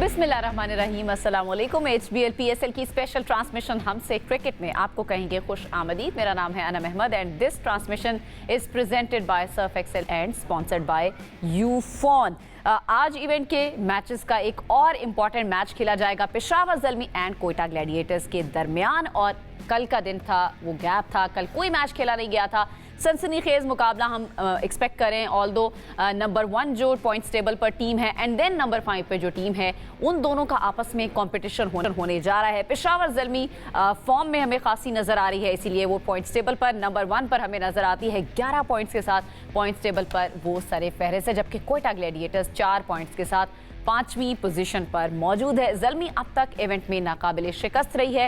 बिस्मिल्लाहिर्रहमानिर्रहीम, अस्सलाम वालेकुम। HBL PSL की स्पेशल ट्रांसमिशन हमसे क्रिकेट में आपको कहेंगे खुश आमदीद। मेरा नाम है Anam Ahmed and this transmission is presented by Surf Excel and sponsored by Ufone. आज इवेंट के मैचेस का एक और इम्पॉर्टेंट मैच खेला जाएगा पेशावर ज़ल्मी एंड कोयटा ग्लैडिएटर्स के दरमियान, और कल का दिन था, वो गैप था, कल कोई मैच खेला नहीं गया था। सनसनीखेज मुकाबला हम एक्सपेक्ट करें, ऑल्दो नंबर 1 जो पॉइंट्स टेबल पर टीम है एंड देन नंबर 5 पे जो टीम है, उन दोनों का आपस में कंपटीशन होने जा रहा है। पेशावर ज़ल्मी फॉर्म में हमें खासी नज़र आ रही है, इसीलिए वो पॉइंट्स टेबल पर नंबर 1 पर हमें नज़र आती है 11 पॉइंट्स के साथ पॉइंट्स टेबल पर वो सरे फहरिस्त है, जबकि कोयटा ग्लैडिएटर्स 4 पॉइंट्स के साथ 5वीं पोजीशन पर मौजूद है। ज़ल्मी अब तक इवेंट में नाकाबिल शिकस्त रही है।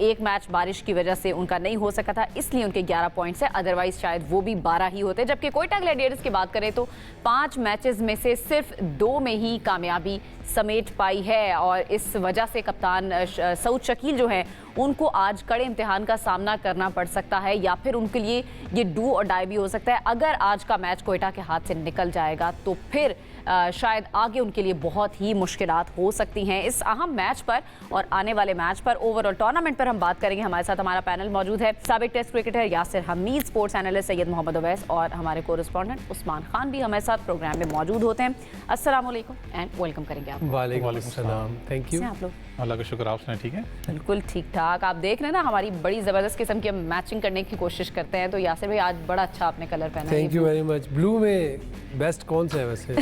एक मैच बारिश की वजह से उनका नहीं हो सका था, इसलिए उनके 11 पॉइंट्स है, अदरवाइज शायद वो भी 12 ही होते। जबकि कोयटा ग्लैडिएटर्स की बात करें तो 5 मैचेस में से सिर्फ 2 में ही कामयाबी समेट पाई है, और इस वजह से कप्तान सऊद शकील जो है उनको आज कड़े इम्तिहान का सामना करना पड़ सकता है, या फिर उनके लिए ये डू और डाई भी हो सकता है। अगर आज का मैच कोयटा के हाथ से निकल जाएगा तो फिर शायद आगे उनके लिए बहुत ही मुश्किलात हो सकती हैं। इस अहम मैच पर और आने वाले मैच पर, ओवरऑल टूर्नामेंट पर हम बात करेंगे। हमारे साथ हमारा पैनल मौजूद है, साबिक test cricketer Yasir Hameed, sports analyst Syed Mohammad Awais और हमारे कोरेस्पॉन्डेंट उस्मान खान भी हमारे साथ प्रोग्राम में मौजूद होते हैं। अस्सलाम वालेकुम एंड वेलकम करेंगे आप। वालेकुम सलाम, थैंक यू। आप लोग? अल्लाह का शुक्र, आप सुनाए ठीक है? बिल्कुल ठीक ठाक। आप देख रहे हैं ना, हमारी बड़ी ज़बरदस्त किस्म की हम मैचिंग करने की कोशिश करते हैं। तो यासिर भाई आज बड़ा अच्छा आपने कलर पहना है। Thank you very much. Blue में बेस्ट कौन सा है वैसे?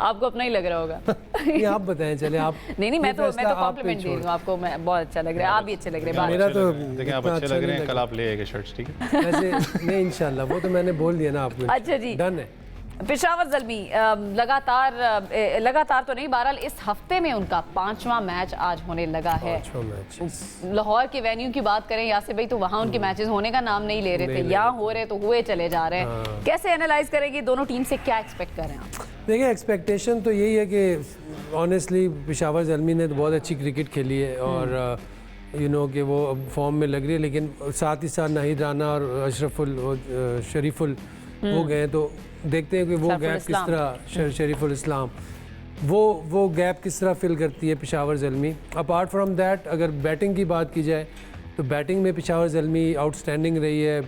आपको अपना ही लग रहा होगा। ये आप बताएं, चले आप। नहीं मैं तो कॉम्प्लीमेंट दे रही हूँ आपको, मैं बहुत अच्छा लग रहा है, आप भी अच्छे लग रहे हैं। मेरा तो देखिए आप अच्छे लग रहे हैं, कल आप ले आएंगे शर्ट्स, ठीक है? वैसे नहीं, इंशाल्लाह, वो तो मैंने बोल दिया ना आपको। अच्छा जी, डन है। पेशावर ज़ल्मी लगातार तो नहीं, बहरहाल इस हफ्ते में उनका 5वां मैच आज होने लगा है। लाहौर के वेन्यू की बात करें यासिर भाई, तो वहाँ उनके मैचेस होने का नाम नहीं ले रहे थे, यहाँ हो रहे तो हुए चले जा रहे हैं। कैसे एनालाइज करेंगे दोनों टीम से, क्या एक्सपेक्ट करें आप? देखिए, एक्सपेक्टेशन तो यही है कि ऑनेस्टली पेशावर ज़ल्मी ने तो बहुत अच्छी क्रिकेट खेली है, और यू नो कि वो फॉर्म में लग रही है, लेकिन साथ ही साथ नाहिद राना और अशरफुल शरीफुल हो गए, तो देखते हैं कि वो गैप किस तरह, शरीफुल इस्लाम, वो गैप किस तरह फिल करती है Peshawar Zalmi. Apart from that, अगर बैटिंग की बात की जाए तो बैटिंग में पेशावर ज़ल्मी आउटस्टैंडिंग रही है।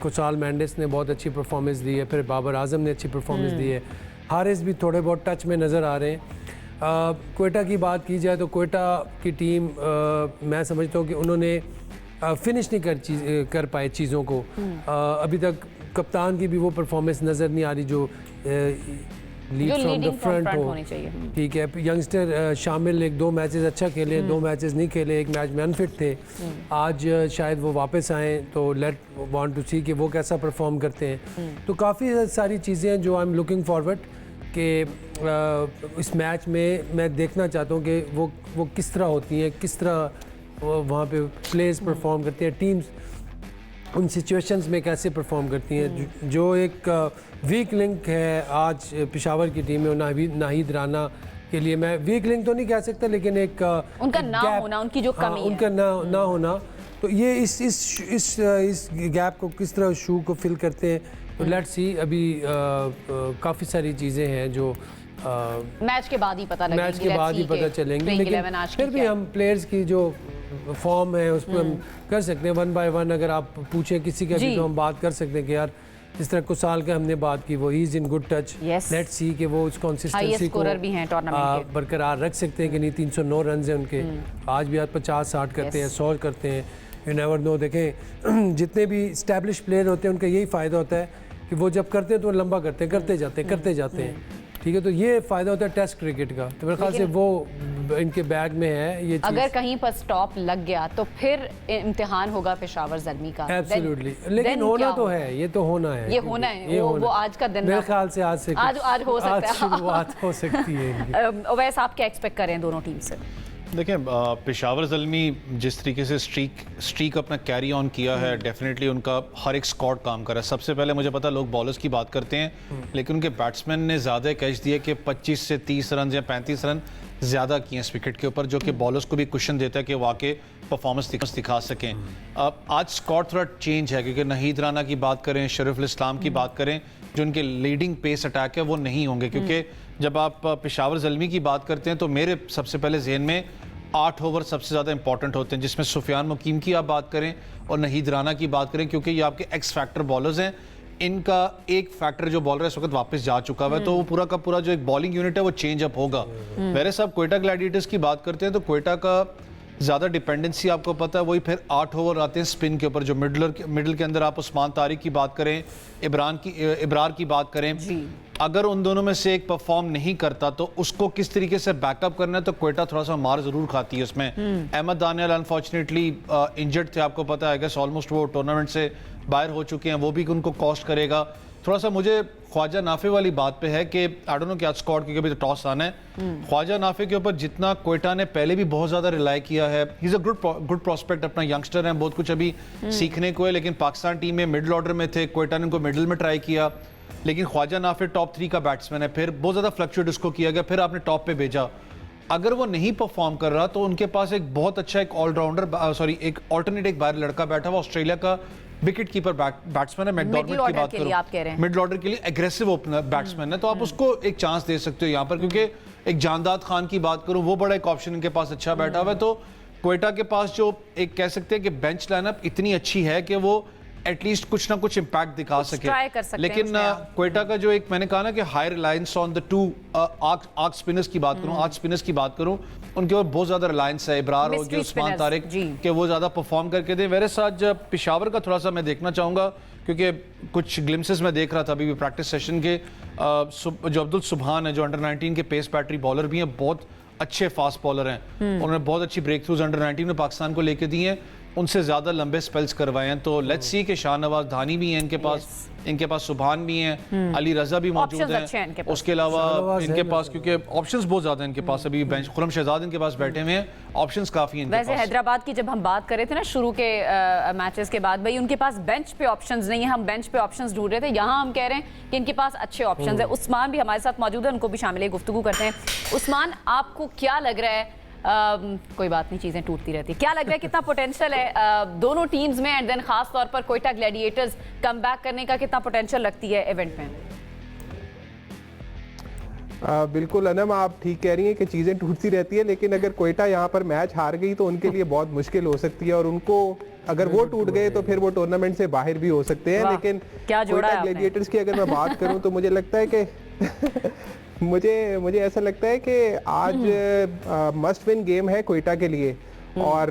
कुसाल मेंडिस ने बहुत अच्छी परफॉर्मेंस दी है, फिर बाबर आजम ने अच्छी परफॉर्मेंस दी है, हारिस भी थोड़े बहुत टच में नज़र आ रहे हैं। कोयटा की बात की जाए तो कोयटा की टीम, मैं समझता हूँ कि उन्होंने फिनिश नहीं कर पाए चीज़ों को। अभी तक कप्तान की भी वो परफॉर्मेंस नज़र नहीं आ रही जो लीड फ्रॉम द फ्रंट हो, ठीक है। यंगस्टर शामिल 1-2 मैचेस अच्छा खेले, 2 मैचेस नहीं खेले, 1 मैच में अनफिट थे। आज शायद वो वापस आएँ, तो लेट वांट टू सी कि वो कैसा परफॉर्म करते हैं। तो काफ़ी सारी चीज़ें हैं जो आई एम लुकिंग फॉरवर्ड कि इस मैच में मैं देखना चाहता हूँ कि वो किस तरह होती हैं, किस तरह वहाँ पे प्लेयर्स परफॉर्म करते हैं, टीम्स उन सिचुएशंस में कैसे परफॉर्म करती हैं। जो एक वीक लिंक है आज पेशावर की टीम में, नाहिद राना के लिए मैं वीक लिंक तो नहीं कह सकता, लेकिन एक उनका ना होना, उनकी जो कमी है, उनका ना होना, तो ये इस गैप को किस तरह शू को फिल करते हैं। तो लेट्स सी, अभी काफ़ी सारी चीज़ें हैं जो मैच के बाद ही पता चलेंगी, लेकिन फिर भी हम प्लेयर्स की जो फॉर्म है उस पर हम कर सकते हैं 1 बाय 1। अगर आप पूछें किसी का भी तो हम बात कर सकते हैं कि यार जिस तरह कुसाल का हमने बात की, वो is in good touch, let's see कि वो उस कंसिस्टेंसी को बरकरार रख सकते हैं कि नहीं। 309 रन हैं उनके, आज भी आज 50-60 करते हैं, 100 करते हैं, यू नेवर नो। देखें, जितने भी इस्टेब्लिश प्लेयर होते हैं उनका यही फ़ायदा होता है कि वो जब करते हैं तो लंबा करते हैं, करते जाते हैं, ठीक है। तो ये फ़ायदा होता है टेस्ट क्रिकेट का, तो मेरे ख्याल से वो इनके बैग में है ये चीज़। अगर कहीं पर स्टॉप लग गया तो फिर इम्तिहान होगा पेशावर ज़ल्मी का। एब्सोल्युटली, लेकिन होना तो है, ये तो होना है, ये होना है, वो आज का दिन मेरे ख्याल से आज हो सकता है, शुरुआत हो सकती है। वैसे आप क्या एक्सपेक्ट करें दोनों टीम से? देखिए पेशावर ज़ल्मी जिस तरीके से स्ट्रीक अपना कैरी ऑन किया है, डेफिनेटली उनका हर एक स्क्वाड काम कर रहा है। सबसे पहले मुझे पता लोग बॉलर्स की बात करते हैं, लेकिन उनके बैट्समैन ने ज़्यादा कैच दिए कि 25 से 30 रन या 35 रन ज़्यादा किए हैं इस विकेट के ऊपर, जो कि बॉलर्स को भी क्वेश्चन देता है कि वाकई परफॉर्मेंस दिखा सकें। आज स्क्वाड थोड़ा चेंज है, क्योंकि नहीद राना की बात करें, शरीफुल इस्लाम की बात करें, जो उनके लीडिंग पेस अटैक है वो नहीं होंगे, क्योंकि जब आप पेशावर ज़ल्मी की बात करते हैं तो मेरे सबसे पहले जहन में 8 ओवर सबसे ज़्यादा इंपॉर्टेंट होते हैं, जिसमें सुफियान मुकीम की आप बात करें और नहीद राना की बात करें, क्योंकि ये आपके एक्स फैक्टर बॉलर्स हैं। इनका एक फैक्टर जो बॉलर है इस वक्त वापस जा चुका है, तो वो पूरा का पूरा जो एक बॉलिंग यूनिट है वो चेंज अप होगा। मेरे साहब क्वेटा ग्लैडिएटर्स की बात करते हैं तो क्वेटा का ज़्यादा डिपेंडेंसी आपको पता है वही फिर 8 ओवर आते हैं स्पिन के ऊपर, जो मिडल के अंदर आप उस्मान तारिक की बात करें, इब्रार की बात करें, अगर उन दोनों में से एक परफॉर्म नहीं करता तो उसको किस तरीके से बैकअप करना है, तो क्वेटा थोड़ा सा मार जरूर खाती है उसमें। अहमद दानियाल अनफॉर्चुनेटली इंजर्ड थे, आपको पता है, ऑलमोस्ट वो टूर्नामेंट से बाहर हो चुके हैं, वो भी उनको कॉस्ट करेगा थोड़ा सा। मुझे ख्वाजा नाफे वाली बात पे है कि आई डोंट नो कि आज स्क्वाड क्योंकि अभी तो टॉस आना है, ख्वाजा नाफे के ऊपर जितना क्वेटा ने पहले भी बहुत ज़्यादा रिलाई किया है, he is a good prospect, अपना यंगस्टर है, बहुत कुछ अभी सीखने को है, लेकिन पाकिस्तान टीम में मिडल ऑर्डर में थे, क्वेटा ने उनको मिडल में ट्राई किया, लेकिन ख्वाजा नाफे टॉप 3 का बैट्समैन है, फिर बहुत ज़्यादा फ्लक्चुएट उसको किया गया, फिर आपने टॉप पे भेजा। अगर वो नहीं परफॉर्म कर रहा तो उनके पास एक बहुत अच्छा एक ऑलराउंडर एक ऑल्टरनेट एक बाहर लड़का बैठा हुआ ऑस्ट्रेलिया का विकेट कीपर बैट्समैन है, मैकडॉर्मेंट की बात करूं, मिडिल ऑर्डर के लिए एग्रेसिव ओपनर बैट्समैन है, तो आप उसको एक चांस दे सकते हो यहाँ पर, क्योंकि एक जानदाद खान की बात करूं वो बड़ा एक ऑप्शन इनके पास अच्छा बैठा हुआ है। तो क्वेटा के पास जो एक कह सकते हैं कि बेंच लाइनअप इतनी अच्छी है कि वो एटलीस्ट कुछ ना कुछ इंपैक्ट दिखा सके, लेकिन क्वेटा का जो एक मैंने कहा ना कि high reliance on the two arc spinners की बात करूं, उनके ऊपर बहुत ज्यादा रिलायंस है, इब्रार हो गया, उस्मान तारिक के वो ज्यादा परफॉर्म करके दे। मेरे साथ जब पेशावर का थोड़ा सा मैं देखना चाहूंगा, क्योंकि कुछ ग्लिम्सेस मैं देख रहा था अभी भी प्रैक्टिस सेशन के, जो अब्दुल सुबहान है जो अंडर 19 के पेस बैटरी बॉलर भी हैं, बहुत अच्छे फास्ट बॉलर हैं, उन्होंने बहुत अच्छी ब्रेक थ्रूज अंडर 19 में पाकिस्तान को लेके दी हैं, उनसे ज़्यादा लंबे स्पेल्स करवाए हैं। तो लेट्स सी कि शाहनवाज धानी भी हैं इनके पास सुबहान भी हैं, अली रजा भी मौजूद हैं, उसके अलावा इनके पास क्योंकि ऑप्शंस बहुत ज़्यादा हैं इनके पास, अभी बेंच खुरम शहजाद इनके पास बैठे हुए हैं, ऑप्शंस काफ़ी हैं इनके वैसे पास। हैदराबाद की जब हम बात कर रहे थे ना शुरू के मैचेस के बाद, भाई उनके पास बेंच पे ऑप्शंस नहीं है, हम बेंच पे ऑप्शंस ढूंढ रहे थे, यहाँ हम कह रहे हैं कि इनके पास अच्छे ऑप्शंस है। उस्मान भी हमारे साथ मौजूद है, उनको भी शामिल है, गुफ्तगू करते हैं। उस्मान, आपको क्या लग रहा है, कोई बात नहीं, चीज़ें टूटती रहती, क्या लग रहा है कितना पोटेंशियल है दोनों टीम्स में, एंड देन खास तौर पर क्वेटा ग्लैडिएटर्स कम बैक करने का कितना पोटेंशियल लगती है इवेंट में? बिल्कुल अनम, आप ठीक कह रही हैं कि चीज़ें टूटती रहती है, लेकिन अगर क्वेटा यहाँ पर मैच हार गई तो उनके लिए बहुत मुश्किल हो सकती है, और उनको अगर वो टूट गए तो फिर वो टूर्नामेंट से बाहर भी हो सकते हैं। लेकिन क्वेटा ग्लैडिएटर्स की अगर मैं बात करूँ तो मुझे लगता है कि मुझे ऐसा लगता है कि आज मस्ट विन गेम है क्वेटा के लिए, और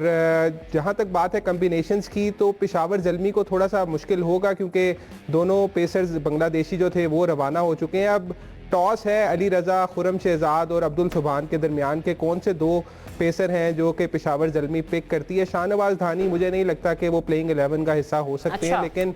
जहाँ तक बात है कम्बिनेशंस की तो पेशावर ज़ल्मी को थोड़ा सा मुश्किल होगा, क्योंकि दोनों पेसर्स बांग्लादेशी जो थे वो रवाना हो चुके हैं। अब टॉस है अली रज़ा, खुरम शहजाद और अब्दुल सुबहान के दरमियान के कौन से दो पेसर हैं जो कि पेशावर ज़ल्मी पिक करती है। शाहनवाज धानी मुझे नहीं लगता कि वो प्लेइंग 11 का हिस्सा हो सकते हैं, लेकिन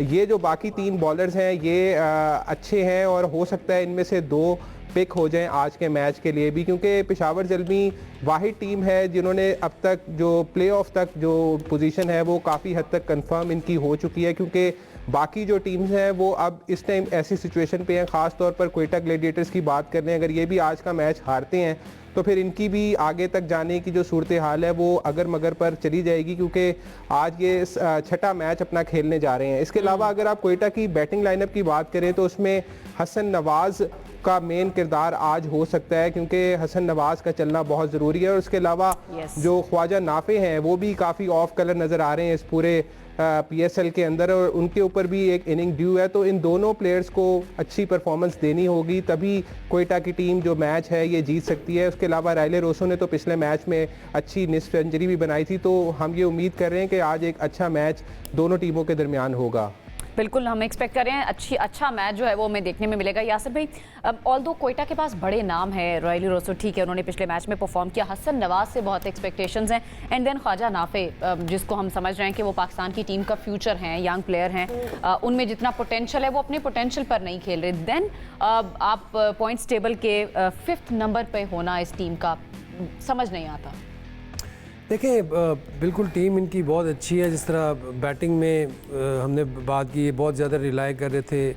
ये जो बाकी 3 बॉलर्स हैं ये अच्छे हैं, और हो सकता है इनमें से 2 पिक हो जाएं आज के मैच के लिए भी, क्योंकि पेशावर ज़ल्मी वाहिद टीम है जिन्होंने अब तक जो प्लेऑफ तक जो पोजीशन है वो काफ़ी हद तक कंफर्म इनकी हो चुकी है, क्योंकि बाकी जो टीम्स हैं वो अब इस टाइम ऐसी सिचुएशन पे हैं, ख़ास तौर पर क्वेटा ग्लैडिएटर्स की बात कर रहे हैं, अगर ये भी आज का मैच हारते हैं तो फिर इनकी भी आगे तक जाने की जो सूरत हाल है वो अगर मगर पर चली जाएगी, क्योंकि आज ये 6ठा मैच अपना खेलने जा रहे हैं। इसके अलावा अगर आप क्वेटा की बैटिंग लाइनअप की बात करें तो उसमें हसन नवाज़ का मेन किरदार आज हो सकता है, क्योंकि हसन नवाज़ का चलना बहुत ज़रूरी है, और उसके अलावा जो ख्वाजा नाफे हैं वो भी काफ़ी ऑफ कलर नज़र आ रहे हैं इस पूरे PSL के अंदर, और उनके ऊपर भी एक इनिंग ड्यू है, तो इन दोनों प्लेयर्स को अच्छी परफॉर्मेंस देनी होगी, तभी क्वेटा की टीम जो मैच है ये जीत सकती है। उसके अलावा रायले रोसो ने तो पिछले मैच में अच्छी निस्फ सेंचुरी भी बनाई थी, तो हम ये उम्मीद कर रहे हैं कि आज एक अच्छा मैच दोनों टीमों के दरमियान होगा। बिल्कुल, हम एक्सपेक्ट कर रहे हैं अच्छा मैच जो है वो हमें देखने में मिलेगा। यासिर भाई, ऑल्दो क्वेटा के पास बड़े नाम है, रॉयली रोसो ठीक है, उन्होंने पिछले मैच में परफॉर्म किया, हसन नवाज से बहुत एक्सपेक्टेशंस हैं, एंड देन ख्वाजा नाफे जिसको हम समझ रहे हैं कि वो पाकिस्तान की टीम का फ्यूचर हैं, यंग प्लेयर हैं, उनमें जितना पोटेंशियल है वो अपने पोटेंशियल पर नहीं खेल रहे। देन आप पॉइंट्स टेबल के 5th नंबर पर होना इस टीम का समझ नहीं आता। देखिए बिल्कुल टीम इनकी बहुत अच्छी है। जिस तरह बैटिंग में हमने बात की, बहुत ज़्यादा रिलाई कर रहे थे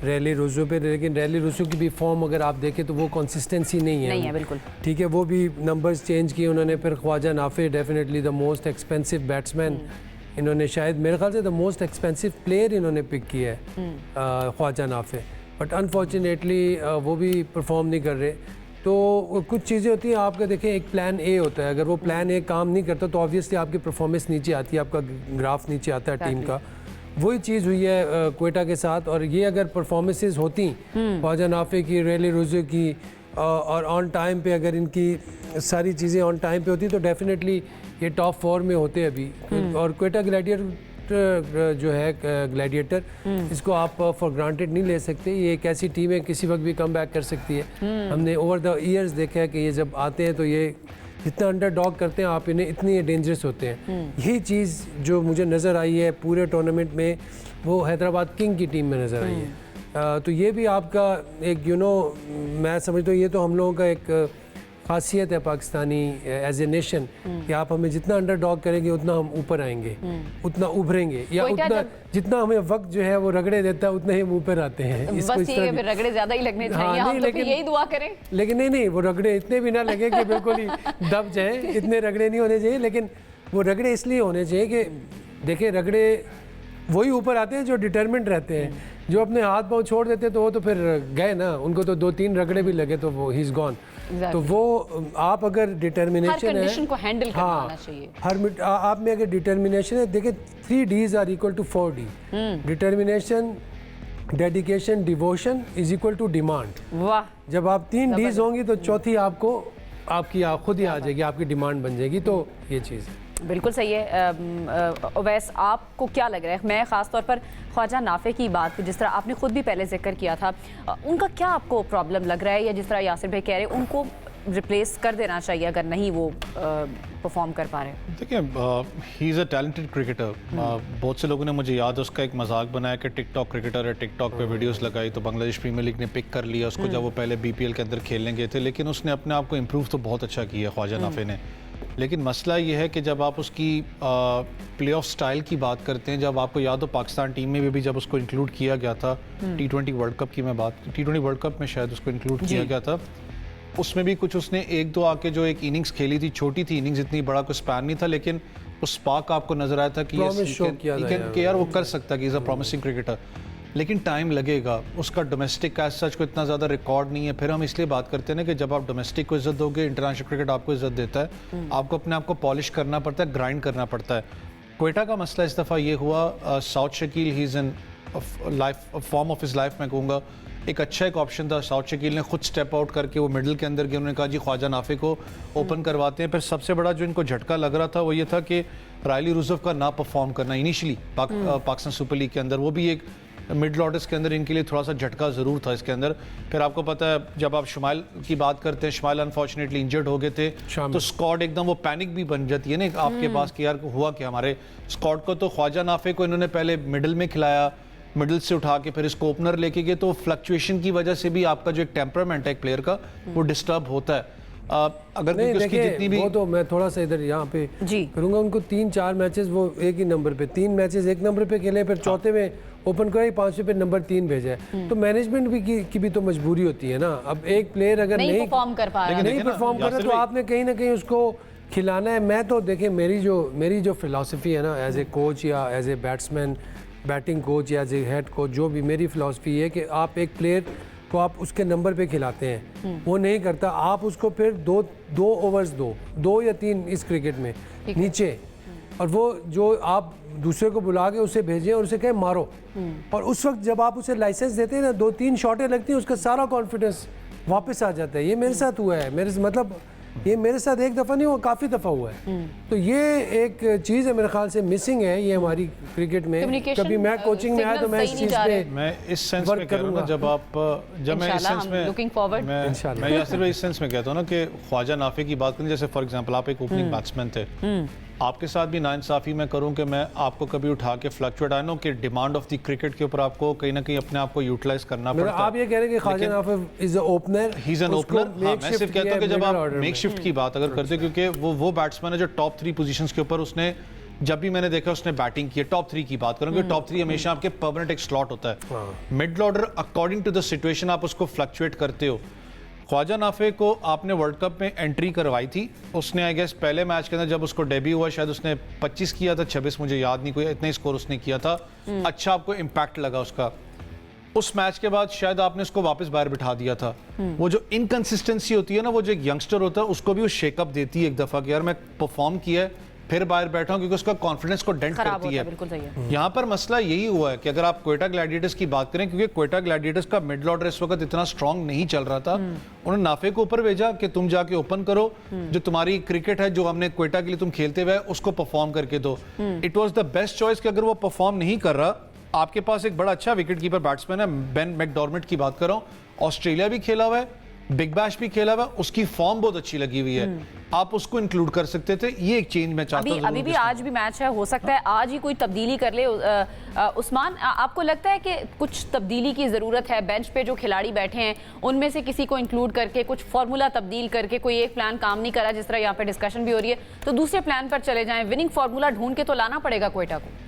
रैली रोज़ो पे, लेकिन रैली रोज़ो की भी फॉर्म अगर आप देखें तो वो कंसिस्टेंसी नहीं है बिल्कुल। ठीक है, वो भी नंबर्स चेंज किए उन्होंने। फिर Khawaja Nafay definitely the most expensive batsman, इन्होंने शायद मेरे ख्याल से द मोस्ट एक्सपेंसिव प्लेयर इन्होंने पिक किया है ख्वाजा नाफे, बट अनफॉर्चुनेटली वो भी परफॉर्म नहीं कर रहे। तो कुछ चीज़ें होती हैं आपका, देखें एक प्लान ए होता है, अगर वो प्लान ए काम नहीं करता तो ऑब्वियसली आपकी परफॉर्मेंस नीचे आती है, आपका ग्राफ नीचे आता है टीम का। वही चीज़ हुई है क्वेटा के साथ। और ये अगर परफॉर्मेंसेस होती ख्वाजा नाफे की, रैली रोज़ो की, और ऑन टाइम पे अगर इनकी सारी चीज़ें ऑन टाइम पे होती तो डेफिनेटली ये टॉप 4 में होते अभी। और क्वेटा ग्लैडिएटर जो है ग्लैडिएटर, इसको आप फॉर ग्रांटेड नहीं ले सकते। ये एक ऐसी टीम है किसी वक्त भी कम बैक कर सकती है। हमने ओवर द ईयर्स देखा है कि ये जब आते हैं तो ये जितना अंडरडॉग करते हैं आप इन्हें, इतनी डेंजरस होते हैं। यही चीज़ जो मुझे नज़र आई है पूरे टूर्नामेंट में, वो हैदराबाद किंग की टीम में नज़र आई है। तो ये भी आपका एक मैं समझता हूँ ये तो हम लोगों का एक खासियत है पाकिस्तानी एज ए नेशन, कि आप हमें जितना अंडरडॉग करेंगे उतना हम ऊपर आएंगे, उतना उभरेंगे, या उतना जितना हमें वक्त जो है वो रगड़े देता है उतना ही हम ऊपर आते हैं। बस ये है, फिर रगड़े ज्यादा ही लगने चाहिए। हम तो फिर यही दुआ करें। लेकिन नहीं, वो रगड़े इतने भी ना लगे कि बिल्कुल ही दब जाए, इतने रगड़े नहीं होने चाहिए। लेकिन वो रगड़े इसलिए होने चाहिए कि देखिए, रगड़े वही ऊपर आते हैं जो डिटरमिनेंट रहते हैं। जो अपने हाथ पाँव छोड़ देते हैं तो वो तो फिर गए ना, उनको तो 2-3 रगड़े भी लगे तो वो ही इज गॉन। तो वो आप अगर डिटर्मिनेशन है, कंडीशन को हैंडल करना आना चाहिए। हर आप में अगर डिटर्मिनेशन है, देखिए 3 Ds are equal to 4 D। Determination, dedication, devotion is equal to demand. वाह, जब आप 3 Ds होंगी तो चौथी आपको आपकी खुद ही आ जाएगी, आपकी डिमांड बन जाएगी। तो ये चीज़ बिल्कुल सही है। वैस आपको क्या लग रहा है, मैं ख़ास तौर पर ख्वाजा नाफे की बात, जिस तरह आपने खुद भी पहले जिक्र किया था, उनका क्या आपको प्रॉब्लम लग रहा है, या जिस तरह यासिर भाई कह रहे हैं उनको रिप्लेस कर देना चाहिए अगर नहीं वो परफॉर्म कर पा रहे? देखिए, he is a talented cricketer. बहुत से लोगों ने, मुझे याद है, उसका एक मजाक बनाया कि टिकटॉक क्रिकेटर है, टिकटॉक पे वीडियोस लगाई तो बांग्लादेश प्रीमियर लीग ने पिक कर लिया उसको जब वो पहले BPL के अंदर खेलने गए थे। लेकिन उसने अपने आप को इम्प्रूव तो बहुत अच्छा किया ख्वाजा नाफे ने। लेकिन मसला ये है कि जब आप उसकी प्ले ऑफ स्टाइल की बात करते हैं, जब आपको याद हो पाकिस्तान टीम में भी जब उसको इंक्लूड किया गया था, T20 वर्ल्ड कप की मैं बात, T20 वर्ल्ड कप में शायद उसको इंक्लूड किया गया था, उसमें भी कुछ उसने 1-2 आके जो एक इनिंग्स खेली थी, छोटी थी इनिंग्स, इतनी बड़ा कोई स्पैन नहीं था, लेकिन उस स्पार्क आपको नजर आया था कि यार वो कर सकता है, कि इज़ अ प्रॉमिसिंग क्रिकेटर। लेकिन टाइम लगेगा, उसका डोमेस्टिक का सच को इतना ज़्यादा रिकॉर्ड नहीं है। फिर हम इसलिए बात करते हैं ना कि जब आप डोमेस्टिक को इज्जत दोगे, इंटरनेशनल क्रिकेट आपको इज्जत देता है। आपको अपने आप को पॉलिश करना पड़ता है, ग्राइंड करना पड़ता है। क्वेटा का मसला इस दफ़ा ये हुआ, south Shakeel he is in form of his life, मैं कहूँगा एक अच्छा एक ऑप्शन था। साउथ शकील ने खुद स्टेप आउट करके वो मिडिल के अंदर गए, उन्होंने कहा जी ख्वाजा नाफे को ओपन करवाते हैं। फिर सबसे बड़ा जो इनको झटका लग रहा था वो ये था कि रायली रूसफ का ना परफॉर्म करना इनिशियली पाकिस्तान सुपर लीग के अंदर, वो भी एक मिडल ऑर्डर्स के अंदर इनके लिए थोड़ा सा झटका ज़रूर था इसके अंदर। फिर आपको पता है जब आप शुमाइल की बात करते हैं, शुमाइल अनफॉर्चुनेटली इंजर्ड हो गए थे, तो स्क्वाड एकदम वो पैनिक भी बन जाती है ना आपके पास कि यार हुआ क्या हमारे स्क्वाड को। तो ख्वाजा नाफे को इन्होंने पहले मिडिल में खिलाया, मिडिल से उठा के फिर इसको ओपनर लेके गए, तो फ्लक्चुएशन की वजह से भी आपका जो एक टेम्परामेंट है एक प्लेयर का वो डिस्टर्ब होता है। अगर उसकी जितनी भी, वो तो मैं थोड़ा सा इधर यहाँ पे करूँगा, उनको 3-4 मैचेस वो एक ही नंबर पे, 3 मैचेस एक नंबर पे खेले, फिर चौथे में ओपन कराई, 5वें पे नंबर 3 भेजा है। तो मैनेजमेंट भी की भी तो मजबूरी होती है ना। अब एक प्लेयर अगर नहीं परफॉर्म कर पा रहा है, नहीं परफॉर्म कर रहा तो आपने कहीं ना कहीं उसको खिलाना है। मैं तो देखिए, मेरी जो फिलॉसफी है ना एज ए कोच या as a batsman, batting coach या एज ए हेड कोच, जो भी मेरी फिलॉसफी है कि आप एक प्लेयर को आप उसके नंबर पे खिलाते हैं, वो नहीं करता, आप उसको फिर दो ओवर्स दो 2 या 3 इस क्रिकेट में नीचे, और वो जो आप दूसरे को बुला के उसे भेजें और उसे कहें मारो। और उस वक्त जब आप उसे लाइसेंस देते हैं ना, 2-3 शॉटें लगती हैं, उसका सारा कॉन्फिडेंस वापस आ जाता है। ये मेरे साथ हुआ है, ये मेरे साथ एक दफ़ा नहीं हुआ, काफ़ी दफ़ा हुआ है। तो ये एक चीज़ है मेरे ख्याल से मिसिंग है ये हमारी क्रिकेट में। कभी मैं कोचिंग में आया तो मैं इस चीज़ पे, मैं इस सेंस में कह रहा हूँ ना, जब मैं इस सेंस में मैं यासिर भाई इस सेंस में कहता हूँ ना कि ख्वाजा नाफे की बात करें, जैसे फॉर एग्जांपल आप एक ओपनिंग बैट्समैन थे, आपके साथ भी नाइंसाफ़ी मैं करूं कि मैं आपको कभी उठा के फ्लक्चुएट आया नो कि डिमांड ऑफ द क्रिकेट के ऊपर आपको कहीं ना कहीं अपने आप को यूटिलाइज करना पड़ता है। आप ये कह रहे हैं कि Khawaja Nafis is a opener, he is an opener. हाँ, मैं सिर्फ कहता हूं कि जब आप मेक शिफ्ट की बात अगर करते, क्योंकि वो बैट्समैन है जो टॉप 3 पोजीशंस के ऊपर उसने, जब भी मैंने देखा उसने बैटिंग की है, टॉप 3 की बात करूं, टॉप 3 हमेशा आपके परमानेंट एक स्लॉट होता है। Middle order according to the situation आप उसको फ्लक्चुएट करते हो। ख्वाजा नाफे को आपने वर्ल्ड कप में एंट्री करवाई थी, उसने आई गेस पहले मैच के अंदर जब उसको डेब्यू हुआ शायद उसने 25 किया था, 26 मुझे याद नहीं, कोई इतना ही स्कोर उसने किया था। अच्छा आपको इम्पैक्ट लगा उसका। उस मैच के बाद शायद आपने उसको वापस बाहर बिठा दिया था। वो जो इनकंसिस्टेंसी होती है ना, वो जो एक यंगस्टर होता है उसको भी वो शेकअप देती है एक दफा कि यार मैं परफॉर्म किया है फिर बाहर बैठा हूं, क्योंकि उसका कॉन्फिडेंस को डेंट करती है। बिल्कुल सही है। यहाँ पर मसला यही हुआ है कि अगर आप क्वेटा ग्लैडिएटर्स की बात करें, क्योंकि क्वेटा ग्लैडिएटर्स का मिडल ऑर्डर इस वक्त इतना स्ट्रांग नहीं चल रहा था, उन्होंने नाफे को ऊपर भेजा कि तुम जाके ओपन करो, जो तुम्हारी क्रिकेट है जो हमने क्वेटा के लिए तुम खेलते हुए उसको परफॉर्म करके दो। It was the best choice कि अगर वो परफॉर्म नहीं कर रहा, आपके पास एक बड़ा अच्छा विकेट कीपर बैट्समैन है, बेन मैकडॉर्मेट की बात कर रहा हूँ, ऑस्ट्रेलिया भी खेला हुआ है, बिग बैश भी खेला हुआ, उसकी फॉर्म बहुत अच्छी लगी हुई है, आप उसको इंक्लूड कर सकते थे। ये एक चेंज मैं चाहता हूं। अभी भी आज भी मैच है, हो सकता है आज ही कोई तब्दीली कर ले। उस्मान, आपको लगता है कि कुछ तब्दीली की ज़रूरत है? बेंच पे जो खिलाड़ी बैठे हैं उनमें से किसी को इंक्लूड करके कुछ फार्मूला तब्दील करके, कोई एक प्लान काम नहीं करा जिस तरह यहाँ पे डिस्कशन भी हो रही है, तो दूसरे प्लान पर चले जाएं, विनिंग फार्मूला ढूंढ के तो लाना पड़ेगा क्वेटा को।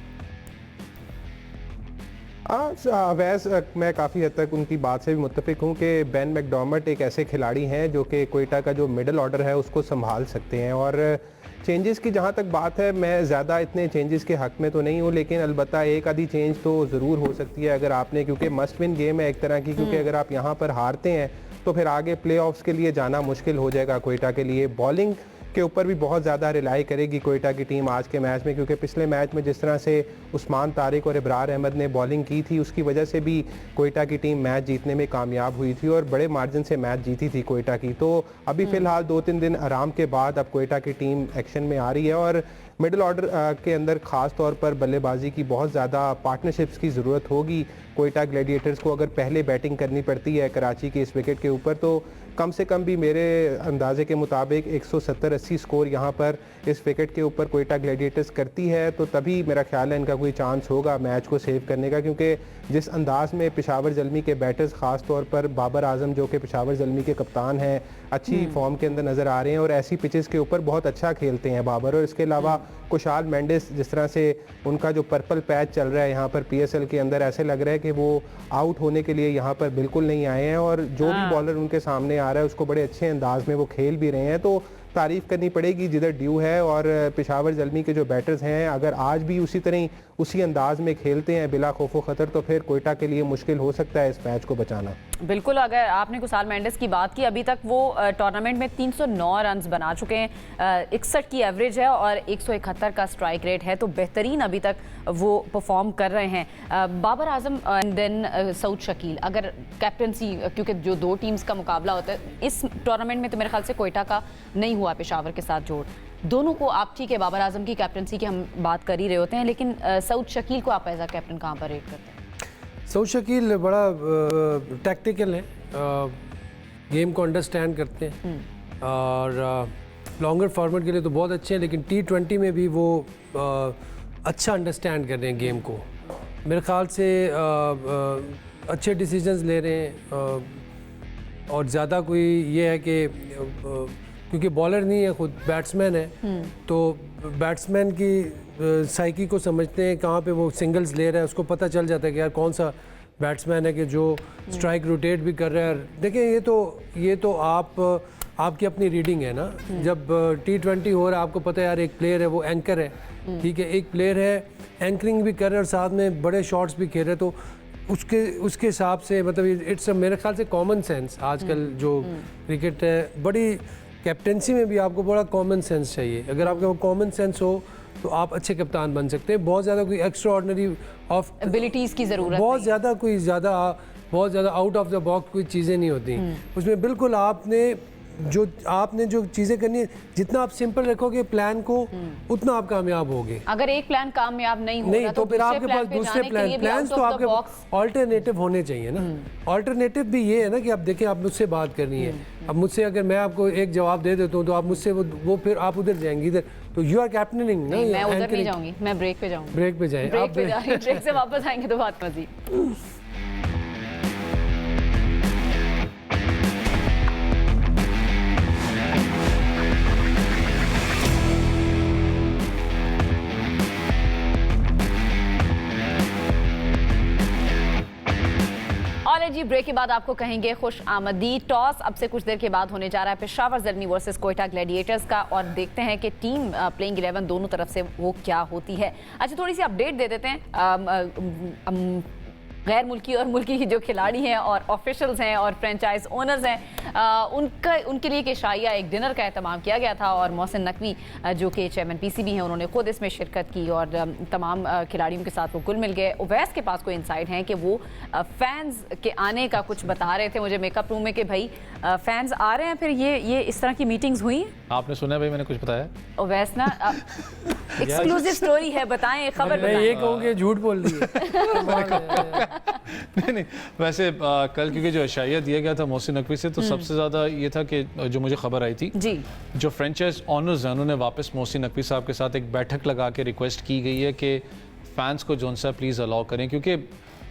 वैसे मैं काफ़ी हद तक उनकी बात से भी मुत्तफिक हूँ कि बेन मैकडॉर्मेट एक ऐसे खिलाड़ी हैं जो कि क्वेटा का जो मिडल ऑर्डर है उसको संभाल सकते हैं। और चेंजेस की जहाँ तक बात है, मैं ज़्यादा इतने चेंजेस के हक़ में तो नहीं हूँ, लेकिन अलबत्ता एक आधी चेंज तो ज़रूर हो सकती है अगर आपने, क्योंकि मस्ट विन गेम है एक तरह की, क्योंकि अगर आप यहाँ पर हारते हैं तो फिर आगे प्लेऑफ्स के लिए जाना मुश्किल हो जाएगा क्वेटा के लिए। बॉलिंग के ऊपर भी बहुत ज़्यादा रिलाई करेगी क्वेटा की टीम आज के मैच में, क्योंकि पिछले मैच में जिस तरह से उस्मान तारिक और इब्रार अहमद ने बॉलिंग की थी उसकी वजह से भी क्वेटा की टीम मैच जीतने में कामयाब हुई थी और बड़े मार्जिन से मैच जीती थी क्वेटा की। तो अभी फ़िलहाल 2-3 दिन आराम के बाद अब क्वेटा की टीम एक्शन में आ रही है और मिडिल ऑर्डर के अंदर ख़ास तौर पर बल्लेबाजी की बहुत ज़्यादा पार्टनरशिप्स की ज़रूरत होगी। क्वेटा ग्लैडिएटर्स को अगर पहले बैटिंग करनी पड़ती है कराची के इस विकेट के ऊपर, तो कम से कम भी मेरे अंदाजे के मुताबिक 170-80 स्कोर यहाँ पर इस विकेट के ऊपर क्वेटा ग्लैडिएटर्स करती है, तो तभी मेरा ख्याल है इनका कोई चांस होगा मैच को सेव करने का। क्योंकि जिस अंदाज में पेशावर ज़ल्मी के बैटर्स ख़ास तौर पर बाबर आजम जो कि पेशावर ज़ल्मी के कप्तान हैं अच्छी फॉर्म के अंदर नज़र आ रहे हैं और ऐसी पिचेस के ऊपर बहुत अच्छा खेलते हैं बाबर। और इसके अलावा कुशाल मेंडिस, जिस तरह से उनका जो पर्पल पैच चल रहा है यहाँ पर PSL के अंदर, ऐसे लग रहा है कि वो आउट होने के लिए यहाँ पर बिल्कुल नहीं आए हैं और जो भी बॉलर उनके सामने आ रहा है उसको बड़े अच्छे अंदाज में वो खेल भी रहे हैं। तो तारीफ़ करनी पड़ेगी जिधर ड्यू है। और पेशावर ज़ल्मी के जो बैटर्स हैं अगर आज भी उसी तरह उसी अंदाज में खेलते हैं बिला खौफ खतर, तो फिर क्वेटा के लिए मुश्किल हो सकता है इस मैच को बचाना। बिल्कुल, अगर आपने कुशाल मेंडिस की बात की, अभी तक वो टूर्नामेंट में 309 रन बना चुके हैं, 61 की एवरेज है और 171 का स्ट्राइक रेट है, तो बेहतरीन अभी तक वो परफॉर्म कर रहे हैं। बाबर आजम एंड देन सऊद शकील, अगर कैप्टनसी, क्योंकि जो 2 टीम्स का मुकाबला होता है इस टूर्नामेंट में, तो मेरे ख्याल से क्वेटा का नहीं हुआ पेशावर के साथ जोड़, दोनों को आप, ठीक है बाबर आजम की कैप्टनसी की हम बात कर ही रहे होते हैं, लेकिन सऊद शकील को आप एज अ कैप्टन कहाँ पर रेट करते हैं? सऊद शकील बड़ा टैक्टिकल है, गेम को अंडरस्टैंड करते हैं और लॉन्गर फॉर्मेट के लिए तो बहुत अच्छे हैं, लेकिन T20 में भी वो अच्छा अंडरस्टैंड कर रहे हैं गेम को। मेरे ख्याल से अच्छे डिसीजंस ले रहे हैं और ज़्यादा कोई ये है कि क्योंकि बॉलर नहीं है, खुद बैट्समैन है, तो बैट्समैन की साइकी को समझते हैं, कहाँ पे वो सिंगल्स ले रहा है, उसको पता चल जाता है कि यार कौन सा बैट्समैन है कि जो स्ट्राइक रोटेट भी कर रहा है। देखिए ये तो आपकी अपनी रीडिंग है ना, जब T20 हो रहा है आपको पता है यार एक प्लेयर है वो एंकर है, ठीक है, एक प्लेयर है एंकरिंग भी कर रहा है और साथ में बड़े शॉट्स भी खेल रहे, तो उसके हिसाब से मतलब इट्स मेरे ख्याल से कॉमन सेंस। आजकल जो क्रिकेट है, बड़ी कैप्टेंसी में भी आपको बड़ा कॉमन सेंस चाहिए। अगर आपके वो कॉमन सेंस हो तो आप अच्छे कप्तान बन सकते हैं। बहुत ज़्यादा कोई एक्स्ट्रा ऑर्डिनरी ऑफ एबिलिटीज़ की ज़रूरत, बहुत ज़्यादा आउट ऑफ द बॉक्स कोई चीज़ें नहीं होती उसमें। बिल्कुल आपने जो आपने जो चीज़ें करनी है, जितना आप सिंपल रखोगे प्लान को, उतना आप कामयाब होगे। अगर एक प्लान कामयाब नहीं हो रहा तो फिर आपके पास दूसरे प्लान तो आपके ऑल्टरनेटिव होने चाहिए ना। ऑल्टरनेटिव भी ये है ना कि आप देखें, आप मुझसे बात करनी है, अब मुझसे अगर मैं आपको एक जवाब दे देता हूँ तो आप मुझसे वो फिर आप उधर जाएंगी इधर, तो यू आर कैप्टनिंग ना। मैं उधर नहीं जाऊंगी, मैं ब्रेक पे जाऊंगी। ब्रेक पे जाएं, ब्रेक पे जाएं, ब्रेक से वापस आएंगे तो बात मजीद। जी ब्रेक के बाद आपको कहेंगे खुश आमदी। टॉस अब से कुछ देर के बाद होने जा रहा है पेशावर ज़ल्मी वर्सेस कोयटा ग्लैडिएटर्स का, और देखते हैं कि टीम प्लेइंग 11 दोनों तरफ से वो क्या होती है। अच्छा, थोड़ी सी अपडेट दे देते हैं। गैर मुल्की और मुल्की की जो खिलाड़ी हैं और ऑफिशियल्स हैं और फ्रेंचाइज ओनर्स हैं, उनके लिए कि शाइया एक डिनर का एहतमाम किया गया था, और मोहसिन नकवी जो कि चेयरमैन पीसीबी हैं, उन्होंने खुद इसमें शिरकत की और तमाम खिलाड़ियों के साथ वो घुल मिल गए। उवैस के पास कोई इंसाइट हैं कि वो फैंस के आने का कुछ बता रहे थे मुझे मेकअप रूम में कि भाई फैंस आ रहे हैं, फिर ये इस तरह की मीटिंग्स हुई हैं? आपने सुना भाई, मैंने कुछ बताया? उवैस ना एक्सक्लूसिव स्टोरी है, बताएं, खबर बताएं। मैं ये कहूँगी झूठ बोल रही है। नहीं, वैसे कल क्योंकि जो इशाइया दिया गया था मोहसिन नकवी से, तो सबसे ज़्यादा ये था कि जो मुझे खबर आई थी जी, जो फ्रेंचाइज ऑनर्स हैं उन्होंने वापस मोहसिन नकवी साहब के साथ एक बैठक लगा के रिक्वेस्ट की गई है कि फैंस को जोन सा प्लीज़ अलाउ करें, क्योंकि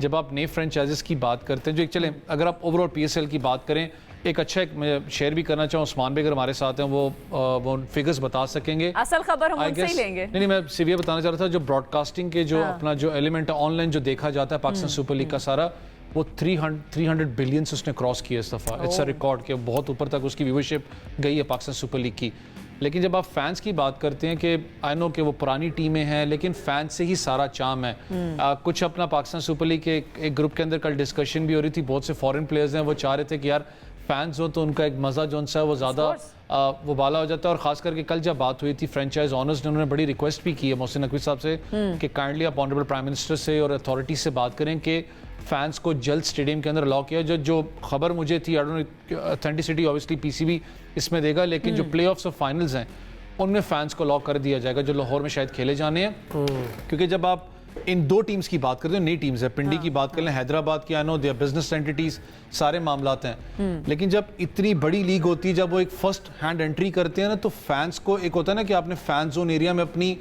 जब आप नए फ्रेंचाइजेस की बात करते हैं, जो एक चलें अगर आप ओवरऑल PSL की बात करें, एक अच्छा एक मैं शेयर भी करना चाहूँ, उस्मान भी अगर हमारे साथ हैं वो फिगर्स बता सकेंगे। असल खबर हम उनसे ही लेंगे। नहीं, मैं सिर्फ ये बताना चाह रहा था, जो ब्रॉडकास्टिंग के जो अपना जो एलिमेंट है ऑनलाइन जो देखा जाता है पाकिस्तान सुपर लीग का सारा, वो 300 बिलियन से उसने क्रॉस किया इस दफ़ा। इट्स अ रिकॉर्ड कि बहुत ऊपर तक उसकी व्यूवरशिप गई है पाकिस्तान सुपर लीग की। लेकिन जब आप फैंस की बात करते हैं कि आई नो कि वो पुरानी टीमें हैं, लेकिन फैंस से ही सारा चाम है। कुछ अपना पाकिस्तान सुपर लीग के एक ग्रुप के अंदर कल डिस्कशन भी हो रही थी, बहुत से फॉरेन प्लेयर्स हैं, वो चाह रहे थे कि यार फैंस हो तो उनका एक मज़ा जो सा है वो ज़्यादा वो बाला हो जाता है। और ख़ास करके कल जब बात हुई थी फ्रेंचाइज ऑनर्स ने, उन्होंने बड़ी रिक्वेस्ट भी की है मोहसिन नकवी साहब से कि काइंडली आप ऑनरेबल प्राइम मिनिस्टर से और अथॉरिटी से बात करें कि फैंस को जल्द स्टेडियम के अंदर अलाउ किया। जो खबर मुझे थी, I don't know authenticity obviously PCB इसमें देगा, लेकिन जो प्ले ऑफ्स और फाइनल्स हैं उनमें फैंस को अलाउ कर दिया जाएगा, जो लाहौर में शायद खेले जाने हैं। क्योंकि जब आप इन दो टीम्स की बात करते हो, नई टीम्स है, पिंडी की बात कर लें, हैदराबाद की, I know they are business entities, सारे मामलात हैं, लेकिन जब इतनी बड़ी लीग होती है, जब वो एक फर्स्ट हैंड एंट्री करते हैं ना, तो फैंस को एक होता है ना कि आपने फैन जोन एरिया में अपनी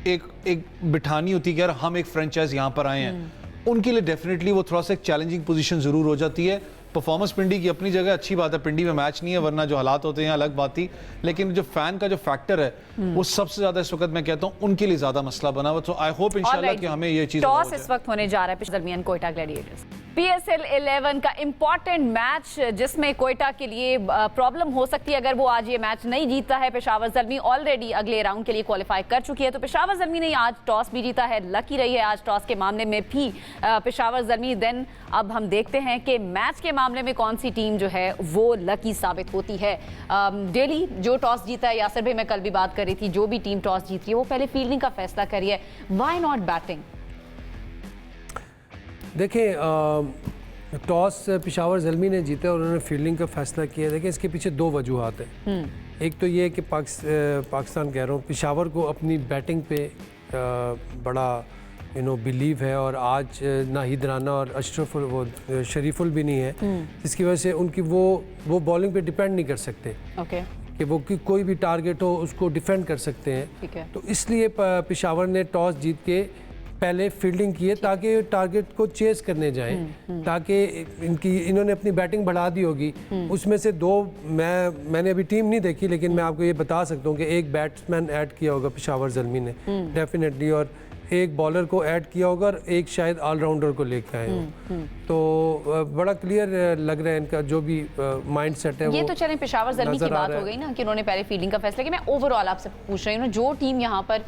एक बिठानी होती है कि यार हम एक फ्रेंचाइज यहाँ पर आए हैं, उनके लिए डेफिनेटली वो थोड़ा सा एक चैलेंजिंग पोजीशन जरूर हो जाती है। परफॉर्मेंस पिंडी की अपनी जगह अच्छी बात है, पिंडी में मैच नहीं है, वरना जो हालात होते हैं अलग बात थी, लेकिन जो फैन का जो फैक्टर है वो सबसे ज्यादा इस वक्त मैं कहता हूँ उनके लिए ज्यादा मसला बना हुआ। तो आई होप इंशाल्लाह कि हमें ये चीज टॉस इस वक्त होने जा रहा है दरमियान कोयटा ग्लैडिएटर्स। PSL 11 का इंपॉर्टेंट मैच जिसमें कोयटा के लिए प्रॉब्लम हो सकती है अगर वो आज ये मैच नहीं जीतता है। पेशावर ज़ल्मी ऑलरेडी अगले राउंड के लिए क्वालिफाई कर चुकी है, तो पेशावर ज़ल्मी ने आज टॉस भी जीता है, लकी रही है आज टॉस के मामले में भी पेशावर ज़ल्मी। देन अब हम देखते हैं कि मैच के मामले में कौन सी टीम जो है वो लकी साबित होती है। डेली जो टॉस जीता है, यासिर भाई मैं कल भी बात कर रही थी, जो भी टीम टॉस जीत रही है वो पहले फील्डिंग का फैसला करी है, व्हाई नॉट बैटिंग? देखें, टॉस पेशावर ज़ल्मी ने जीता और उन्होंने फील्डिंग का फैसला किया। देखिए, इसके पीछे दो वजूहात हैं। एक तो ये है कि पाकिस्तान कह रहा हूँ, पेशावर को अपनी बैटिंग पे बड़ा बिलीव है, और आज नाहिद राना और अशरफुल वो शरीफुल भी नहीं है, जिसकी वजह से उनकी वो बॉलिंग पे डिपेंड नहीं कर सकते कि वो कोई भी टारगेट हो उसको डिफेंड कर सकते हैं। तो इसलिए पेशावर ने टॉस जीत के पहले फील्डिंग की है ताकि टारगेट को चेस करने जाएं, ताकि इन्होंने अपनी बैटिंग बढ़ा दी होगी। उसमें से दो मैंने अभी टीम नहीं देखी, लेकिन मैं आपको ये बता सकता हूँ कि एक बैट्समैन ऐड किया होगा पेशावर ज़ल्मी ने डेफिनेटली, और एक बॉलर को ऐड किया होगा और एक शायद ऑलराउंडर को लेकर आए हो। तो बड़ा क्लियर लग रहा है इनका जो भी माइंड सेट है। ये तो चलें पेशावर ज़ल्मी की बात हो गई ना कि उन्होंने पहले फील्डिंग का फैसला किया। मैं ओवरऑल आपसे पूछ रही हूँ, जो टीम यहाँ पर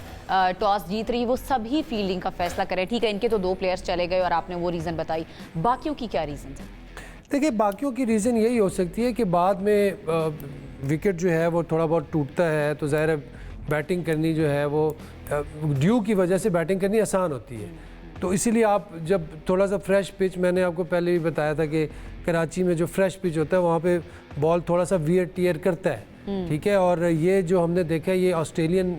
टॉस जीत रही वो सभी फील्डिंग का फैसला करे। ठीक है, इनके तो 2 प्लेयर्स चले गए और आपने वो रीज़न बताई, बाकियों की क्या रीज़न है? देखिए, बाकियों की रीज़न यही हो सकती है कि बाद में विकेट जो है वो थोड़ा बहुत टूटता है, तो ज़ाहिर है बैटिंग करनी जो है वो ड्यू की वजह से बैटिंग करनी आसान होती है। तो इसीलिए आप जब थोड़ा सा फ्रेश पिच, मैंने आपको पहले भी बताया था कि कराची में जो फ्रेश पिच होता है वहाँ पे बॉल थोड़ा सा वियर टियर करता है, ठीक है। और ये जो हमने देखा है ये ऑस्ट्रेलियन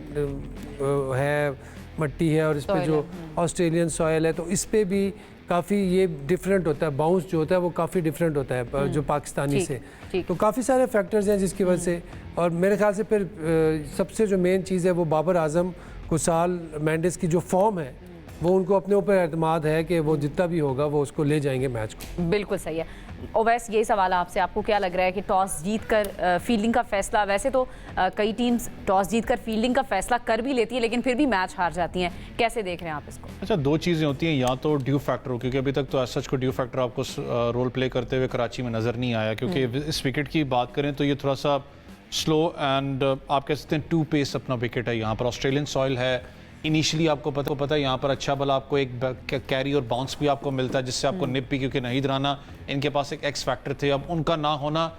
है मट्टी है और इस पे जो ऑस्ट्रेलियन सॉयल है तो इस पे भी काफ़ी ये डिफरेंट होता है, बाउंस जो होता है वो काफ़ी डिफरेंट होता है जो पाकिस्तानी से। तो काफ़ी सारे फैक्टर्स हैं जिसकी वजह से, और मेरे ख्याल से फिर सबसे जो मेन चीज़ है वो बाबर आजम, कुसाल, मेंडिस की जो फॉर्म है वो उनको अपने ऊपर एतमाद है कि वो जितना भी होगा वो उसको ले जाएंगे मैच को। बिल्कुल सही है। ओवैस, यही सवाल आपसे, आपको क्या लग रहा है कि टॉस जीतकर फील्डिंग का फैसला, वैसे तो कई टीम्स टॉस जीतकर फील्डिंग का फैसला कर भी लेती है लेकिन फिर भी मैच हार जाती हैं, कैसे देख रहे हैं आप इसको? अच्छा, दो चीज़ें होती हैं, या तो ड्यू फैक्टर हो, क्योंकि अभी तक तो सच को ड्यू फैक्टर आपको रोल प्ले करते हुए कराची में नज़र नहीं आया, क्योंकि इस विकेट की बात करें तो ये थोड़ा सा स्लो एंड आप कह सकते हैं टू पेस अपना विकेट है। यहाँ पर ऑस्ट्रेलियन सॉइल है, इनिशियली आपको पता है यहाँ पर अच्छा भला आपको एक कैरी और बाउंस भी आपको मिलता है जिससे आपको निप भी, क्योंकि नाहिद राना इनके पास एक एक्स फैक्टर थे, अब उनका ना होना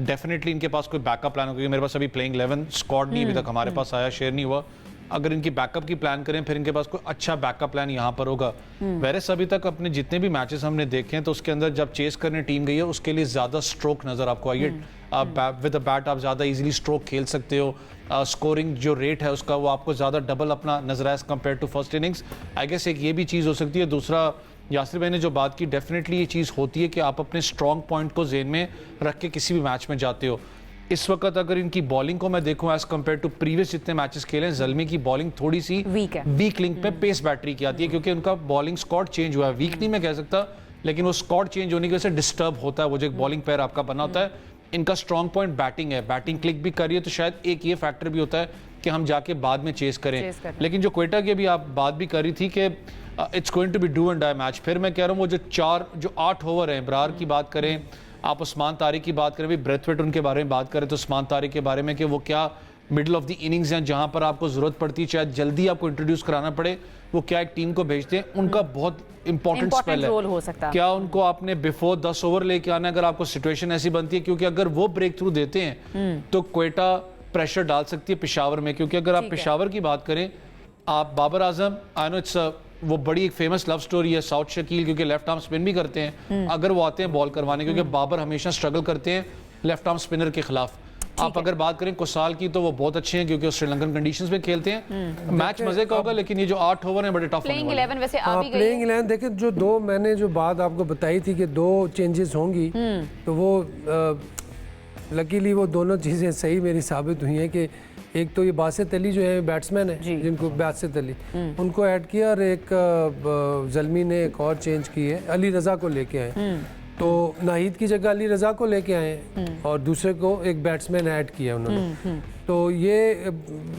डेफिनेटली इनके पास कोई बैकअप प्लान हो, क्योंकि मेरे पास अभी प्लेइंग 11 स्क्वाड नहीं अभी तक हमारे पास आया, शेयर नहीं हुआ। अगर इनकी बैकअप की प्लान करें फिर इनके पास कोई अच्छा बैकअप प्लान यहाँ पर होगा। वैरस अभी तक अपने जितने भी मैचेस हमने देखे हैं तो उसके अंदर जब चेस करने टीम गई है उसके लिए ज़्यादा स्ट्रोक नज़र आपको आई है। विद अ बैट आप ज़्यादा इजीली स्ट्रोक खेल सकते हो, स्कोरिंग जो रेट है उसका वो आपको ज़्यादा डबल अपना नजर आया compare to first innings. I guess एक ये भी चीज़ हो सकती है। दूसरा, यासिर भाई ने जो बात की, डेफिनेटली ये चीज़ होती है कि आप अपने स्ट्रॉन्ग पॉइंट को जेन में रख के किसी भी मैच में जाते हो। इस वक्त अगर इनकी बॉलिंग को मैं देखूं एज कंपेयर टू प्रीवियस जितने मैचेस खेले हैं, ज़ल्मी की बॉलिंग थोड़ी सी वीक लिंक पे पेस बैटरी की आती है, क्योंकि उनका बॉलिंग स्क्वाड चेंज हुआ है। वीक नहीं मैं कह सकता, लेकिन वो स्क्वाड चेंज होने की वजह से डिस्टर्ब होता है, वो जो एक बॉलिंग पैर आपका बना होता है। इनका स्ट्रॉन्ग पॉइंट बैटिंग है, बैटिंग क्लिक भी कर रही है, तो शायद एक ये फैक्टर भी होता है कि हम जाके बाद में चेस करें। लेकिन जो क्वेटा की अभी आप बात भी कर रही थी कि it's going to be do and die match, फिर मैं कह रहा हूँ वो जो 8 ओवर हैं, इब्रार की बात करें, आप उस्मान तारिक की बात करें, भी ब्रेथवेट उनके बारे में बात करें तो उस्मान तारिक के बारे में कि वो क्या मिडिल ऑफ द इनिंग्स हैं जहां पर आपको जरूरत पड़ती है, शायद जल्दी आपको इंट्रोड्यूस कराना पड़े, वो क्या एक टीम को भेजते हैं, उनका बहुत इंपॉर्टेंट स्पेल रोल हो सकता है। क्या उनको आपने बिफोर 10 ओवर लेके आना है अगर आपको सिचुएशन ऐसी बनती है, क्योंकि अगर वो ब्रेक थ्रू देते हैं तो क्वेटा प्रेशर डाल सकती है पेशावर में, क्योंकि अगर आप पेशावर की बात करें, आप Babar Azam, I know it's वो बड़ी एक फेमस लव स्टोरी है, साउथ शकील क्योंकि लेफ्ट आर्म स्पिन भी करते हैं, अगर वो आते हैं बॉल करवाने, क्योंकि बाबर हमेशा स्ट्रगल करते हैं लेफ्ट आर्म स्पिनर के खिलाफ। आप अगर बात करें कुसाल की तो वो बहुत अच्छे हैं क्योंकि वो श्रीलंकन कंडीशंस में खेलते हैं। मैच मजे का होगा, लेकिन ये जो 8 ओवर हैं बड़े टफ प्लेइंग 11 वैसे आ भी गई है। प्लेइंग 11 देखें, जो दो मैंने जो बात आपको बताई थी कि 2 चेंजेस होंगी, तो वो लकीली वो दोनों चीज़ें सही मेरी साबित हुई हैं कि एक तो ये बासित अली जो है बैट्समैन है जिनको बासित अली उनको ऐड किया, और एक ज़ल्मी ने एक और चेंज की है, अली रज़ा को लेके आए, तो नाहिद की जगह अली रज़ा को लेके आए और दूसरे को एक बैट्समैन ऐड किया उन्होंने। तो ये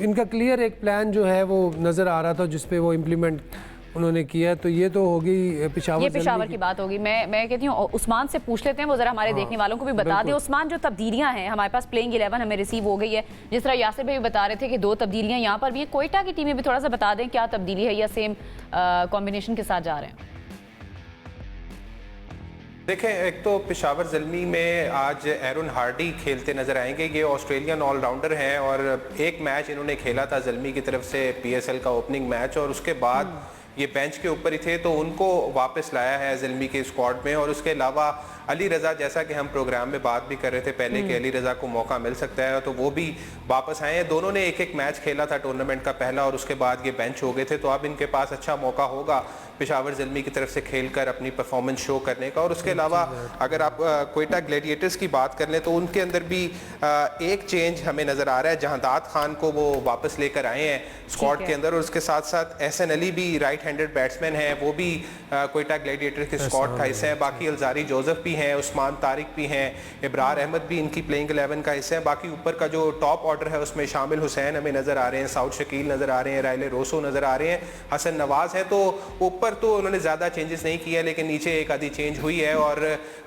इनका क्लियर एक प्लान जो है वो नज़र आ रहा था जिसपे वो इम्प्लीमेंट उन्होंने किया। तो ये तो होगी पेशावर की बात होगी। मैं कहती हूँ उस्मान से पूछ लेते हैं, वो जरा हमारे देखने वालों को भी बता दें। उस्मान, जो तब्दीलियां हैं हमारे पास प्लेइंग 11 हमें रिसीव हो गई है, जिस तरह यासिर भाई बता रहे थे कि 2 तब्दीलियां यहाँ पर भी हैं, कोयटा की टीमें भी थोड़ा सा बता दें क्या तब्दीली है या सेम कॉम्बिनेशन के साथ जा रहे हैं? देखें, एक तो पेशावर ज़ल्मी में आज एरन हार्डी खेलते नजर आएंगे। ये ऑस्ट्रेलियन ऑलराउंडर हैं और एक मैच इन्होंने खेला था ज़ल्मी की तरफ से, PSL का ओपनिंग मैच, और उसके बाद ये बेंच के ऊपर ही थे, तो उनको वापस लाया है ज़ल्मी के स्क्वाड में। और उसके अलावा अली रज़ा, जैसा कि हम प्रोग्राम में बात भी कर रहे थे पहले कि अली रज़ा को मौका मिल सकता है, तो वो भी वापस आए हैं। दोनों ने एक मैच खेला था टूर्नामेंट का पहला, और उसके बाद ये बेंच हो गए थे, तो अब इनके पास अच्छा मौका होगा पेशावर ज़ल्मी की तरफ से खेलकर अपनी परफॉर्मेंस शो करने का। और उसके अलावा अगर आप क्वेटा ग्लैडिएटर्स की बात कर लें तो उनके अंदर भी एक चेंज हमें नज़र आ रहा है। जहांदाद खान को वो वापस लेकर आए हैं स्क्वाड के अंदर, और उसके साथ साथ एहसन अली भी राइट हैंडेड बैट्समैन है, वो भी क्वेटा ग्लैडिएटर के स्क्वाड का हिस्सा है। बाकी अलजारी जोसेफ भी हैं, उस्मान तारिक भी हैं, इब्रार अहमद भी इनकी प्लेइंग 11 का हिस्सा है। बाकी ऊपर का जो टॉप ऑर्डर है उसमें शामिल हुसैन हमें नज़र आ रहे हैं, साउथ शकील नज़र आ रहे हैं, रायले रोसो नज़र आ रहे हैं, हसन नवाज है। तो ऊपर तो उन्होंने ज़्यादा चेंजेस नहीं किया, लेकिन नीचे एक आधी चेंज हुई है। और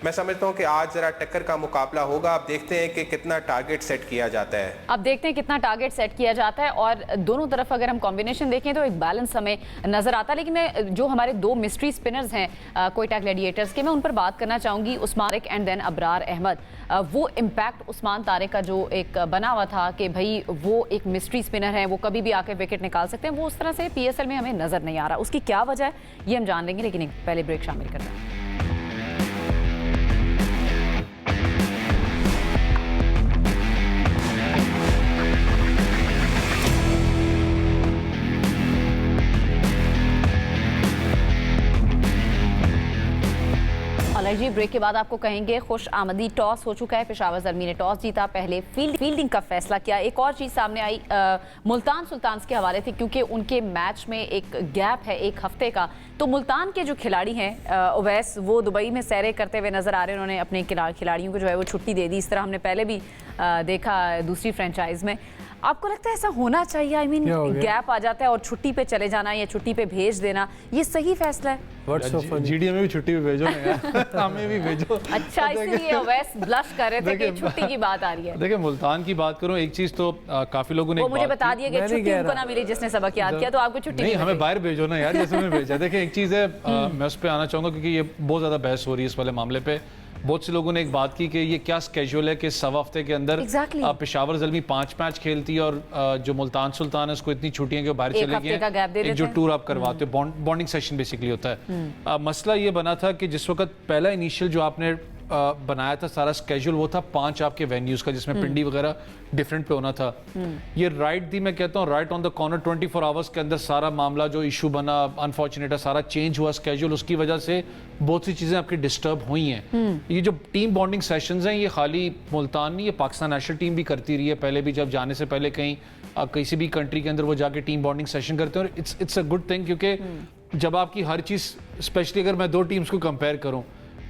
मैं समझता हूँ कि आज ज़रा टक्कर का मुकाबला होगा। आप देखते हैं कि कितना टारगेट सेट किया जाता है। अब देखते हैं कितना टारगेट सेट किया जाता है, और दोनों तरफ अगर हम कॉम्बिनेशन देखें तो एक बैलेंस हमें नजर आता है। लेकिन मैं जो हमारे 2 मिस्ट्री स्पिनर्स हैं क्वेटा ग्लैडिएटर्स के, मैं उन पर बात करना चाहूँगी। उस्मान तारिक एंड देन अबरार अहमद, वो इम्पैक्ट उस्मान तारिक का जो एक बना हुआ था कि भाई वो एक मिस्ट्री स्पिनर है, वो कभी भी आके विकेट निकाल सकते हैं, वो उस तरह से PSL में हमें नजर नहीं आ रहा। उसकी क्या वजह है ये हम जान लेंगे, लेकिन एक पहले ब्रेक शामिल करते हैं। जी ब्रेक के बाद आपको कहेंगे खुश आमदी टॉस हो चुका है, पेशावर ज़ल्मी ने टॉस जीता, पहले फील्डिंग का फैसला किया। एक और चीज़ सामने आई मुल्तान सुल्तान्स के हवाले से, क्योंकि उनके मैच में एक गैप है एक हफ्ते का, तो मुल्तान के जो खिलाड़ी हैं उवैस, वो दुबई में सैरे करते हुए नजर आ रहे हैं। उन्होंने अपने खिलाड़ियों को जो है वो छुट्टी दे दी। इस तरह हमने पहले भी देखा दूसरी फ्रेंचाइज में। आपको लगता है ऐसा होना चाहिए? आई मीन गैप आ जाता है और छुट्टी पे चले जाना या छुट्टी पे भेज देना, ये सही फैसला है? GDM में भी छुट्टी पे भेजो ना यार, हमें भी भेजो। अच्छा, इसीलिए ओवैस ब्लश कर रहे थे कि छुट्टी की बात आ रही है। देखिए मुल्तान की बात करूं, एक चीज तो काफी लोगों ने मुझे बता दिया कि छुट्टी उनको ना मिली जिसने सबक याद किया, तो आपको छुट्टी नहीं, हमें बाहर भेजो ना यार, जैसे हमें भेजा। देखिए एक चीज है, मैं उस पर आना चाहूंगा क्योंकि ये बहुत ज्यादा बहस हो रही है इस वाले मामले पे। बहुत से लोगों ने एक बात की कि ये क्या स्केड्यूल है कि सवा हफ्ते के अंदर पेशावर ज़ल्मी 5 मैच खेलती है और जो मुल्तान सुल्तान है उसको इतनी छुट्टियां कि वो बाहर चले गए। एक जो टूर आप करवाते हो, बॉन्डिंग सेशन बेसिकली होता है। मसला ये बना था कि जिस वक्त पहला इनिशियल जो आपने बनाया था सारा स्केड्यूल, वो था 5 आपके वेन्यूज का, जिसमें पिंडी वगैरह डिफरेंट पे होना था। ये राइट थी, मैं कहता हूँ right on the corner, 24 hours के अंदर सारा मामला जो इशू बना, अनफॉर्चुनेट है, सारा चेंज हुआ स्केड्यूल, उसकी वजह से बहुत सी चीज़ें आपकी डिस्टर्ब हुई हैं। ये जो टीम बॉन्डिंग सेशंस हैं, ये खाली मुल्तान नहीं, ये पाकिस्तान नेशनल टीम भी करती रही है। पहले भी जब जाने से पहले कहीं किसी भी कंट्री के अंदर वो जाके टीम बॉन्डिंग सेशन करते हैं, और इट्स अ गुड थिंग, क्योंकि जब आपकी हर चीज़, स्पेशली अगर मैं 2 टीम्स को कंपेयर करूँ,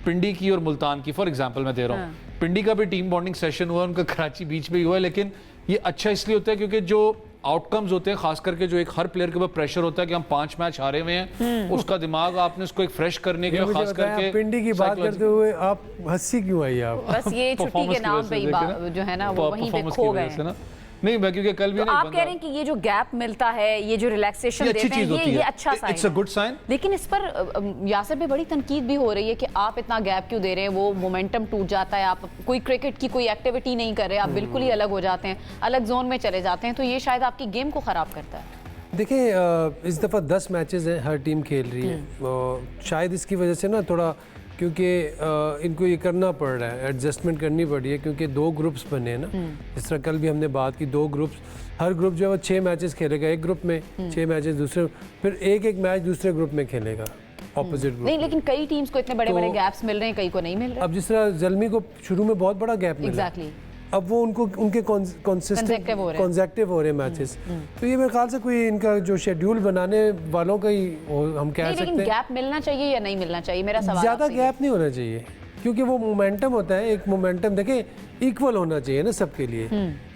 पिंडी की और मुल्तान की, फॉर एग्जांपल मैं दे रहा हूँ, पिंडी का भी टीम बॉन्डिंग सेशन हुआ, उनका कराची बीच में ही हुआ है, लेकिन ये अच्छा इसलिए होता है क्योंकि जो आउटकम्स होते हैं, खास करके जो एक हर प्लेयर के ऊपर प्रेशर होता है कि हम 5 मैच हारे हुए हैं, उसका दिमाग आपने उसको एक फ्रेश करने के, खास करके पिंडी की बात करते हुए आप हंसी क्यों आई? आप बस ये छुट्टी के नाम पे ही जो है ना वो वहीं पे खो गए हैं। नहीं, मैं क्योंकि कल भी तो आप कह रहे हैं कि ये जो गैप मिलता है, ये जो रिलैक्सेशन देते हैं, ये अच्छा साइन है, इट्स अ गुड साइन। लेकिन इस पर यासिर पे बड़ी तनकीद भी हो रही है कि आप इतना गैप क्यों दे रहे हैं, वो मोमेंटम टूट जाता है, आप कोई क्रिकेट की कोई एक्टिविटी नहीं कर रहे, आप बिल्कुल ही अलग हो जाते हैं, अलग जोन में चले जाते हैं, तो ये शायद आपकी गेम को ख़राब करता है। देखिए इस दफ़ा 10 मैचेस हैं, हर टीम खेल रही है, शायद इसकी वजह से ना थोड़ा, क्योंकि इनको ये करना पड़ रहा है, एडजस्टमेंट करनी पड़ी है, क्योंकि 2 ग्रुप्स बने हैं ना। जिस तरह कल भी हमने बात की, 2 ग्रुप्स, हर ग्रुप जो है वो 6 मैचेस खेलेगा, एक ग्रुप में 6 मैचेस, दूसरे फिर एक मैच दूसरे ग्रुप में खेलेगा ऑपोजिट ग्रुप। नहीं, लेकिन कई टीम्स को इतने बड़े बड़े गैप्स मिल रहे हैं, कई को नहीं मिल रहे। अब जिस तरह ज़ल्मी को शुरू में बहुत बड़ा गैप मिला, एग्जैक्टली, अब वो उनके कंसेक्टिव हो रहे हैं मैचेस, तो ये मेरे ख्याल से कोई इनका जो शेड्यूल बनाने वालों का ही हम कह सकते हैं। गैप मिलना चाहिए या नहीं मिलना चाहिए, मेरा सवाल। ज़्यादा गैप नहीं होना चाहिए, क्योंकि वो मोमेंटम होता है, एक मोमेंटम देखें इक्वल होना चाहिए ना सबके लिए।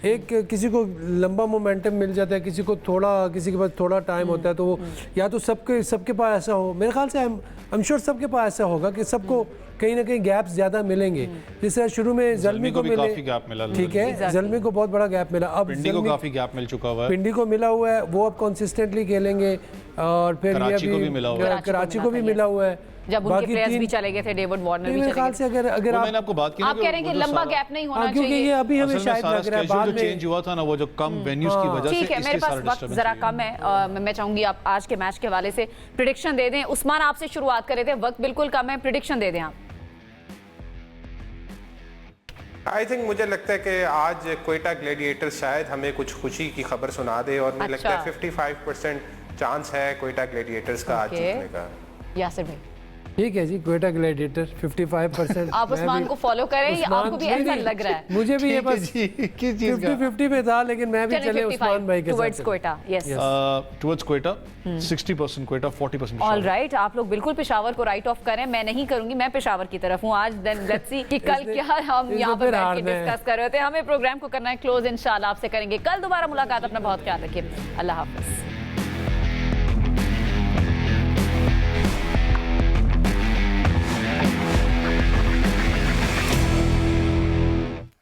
एक किसी को लंबा मोमेंटम मिल जाता है, किसी को थोड़ा, किसी के पास थोड़ा टाइम होता है, तो वो या तो सबके पास ऐसा हो, मेरे ख्याल से आई एम श्योर सबके पास ऐसा होगा कि सबको कहीं ना कहीं गैप ज़्यादा मिलेंगे। जैसे शुरू में ज़ल्मी को मिले, ठीक है, ज़ल्मी को बहुत बड़ा गैप मिला, अब पिंडी को काफ़ी गैप मिल चुका हुआ है, पिंडी को मिला हुआ है, वो अब कंसिस्टेंटली खेलेंगे, और फिर कराची को भी मिला हुआ है, जब उनके प्लेयर्स भी चले गए थे, डेविड वार्नर भी चले गए थे। अगर मैंने आपको बात की, आप कह रहे हैं कि लंबा गैप नहीं होना चाहिए, क्योंकि ये अभी हमें शायद लग रहा है बाद में चेंज हुआ था ना, वो जो कम वेन्यूज की वजह से। ठीक है, मेरे पास वक्त जरा कम है, मैं चाहूंगी आप आज के मैच के हवाले से प्रेडिक्शन दे दें। उस्मान, आपसे शुरुआत कर रहे थे, वक्त बिल्कुल कम है, प्रेडिक्शन दे दें आप। आई थिंक मुझे लगता है कि आज क्वेटा ग्लैडिएटर्स शायद हमें कुछ खुशी की खबर सुना दे, और मुझे लगता है 55% चांस है क्वेटा ग्लैडिएटर्स का आज जीतने का। यासिर भाई, ठीक है जी, क्वेटा ग्लैडिएटर 55%। आप उस्मान को फॉलो करें या आपको भी ऐसा लग रहा है? मुझे भी ये बस 50-50 पे था, लेकिन मैं भी चले उस्मान भाई के साथ। Towards Quetta, yes, towards Quetta, 60% Quetta, 40% all right. आप लोग बिल्कुल पेशावर को राइट ऑफ करें, मैं नहीं करूंगी, मैं पेशावर की तरफ हूं आज। देन लेट्स सी कि कल क्या हम यहां पर बैठ के डिस्कस कर रहे थे। हमें प्रोग्राम को करना है क्लोज, इंशाल्लाह आपसे करेंगे कल दोबारा मुलाकात। अपना बहुत ख्याल रखिए, अल्लाह हाफिज।